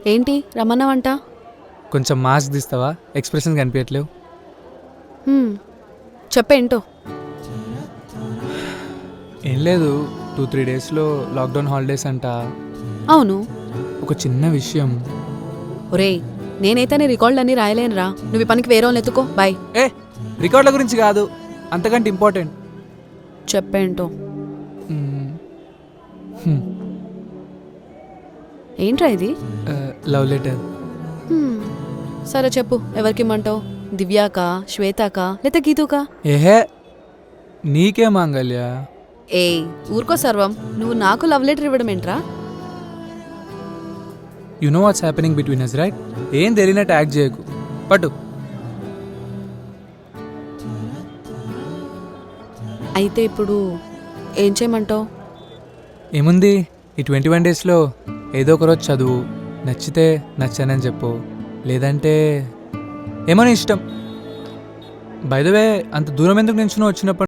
ఏంటి రమ్మన్నావంట? కొంచెం mask తీస్తావా? Expression కనిపించట్లేవు. చెప్పేంటో. ఏం లేదు, 2-3 డేస్లో లాక్డౌన్ హాలిడేస్ అంట. అవును. ఒక చిన్న విషయం. ఒరేయ్, నేనైతే నీ రికార్డులన్నీ రాయలేనురా. నువ్వు ఈ పనికి వేరే వాళ్ళని ఎత్తుకో. బాయ్. రికార్డుల గురించి కాదు, అంతకంటే ఇంపార్టెంట్. చెప్పేంటో. ఏంట్రా ఇది? Love letter. సరే చెప్పు, ఎవరికి ఇమ్మంటావు? దివ్యాకా, శ్వేతాకా, లేతే గీతుకా? ఏహే, నీకే మాంగళ్య. ఏయ్ ఊరుకో సర్వం. నువ్వు నాకు లవ్ లెటర్ ఇవ్వడం ఏంట్రా? You know what's happening between us, right? ఏం తెలియనట్టు యాక్ట్ చేయకు. పట్టు. అయితే ఇప్పుడు ఏం చేయమంటావు? ఏముంది, ఈ 21 డేస్లో ఏదో ఒక రోజు చదువు. నచ్చితే నచ్చానని చెప్పు, లేదంటే ఏమో నీ ఇష్టం. బై ద వే, అంత దూరం ఎందుకు నించునో వచ్చినప్పుడు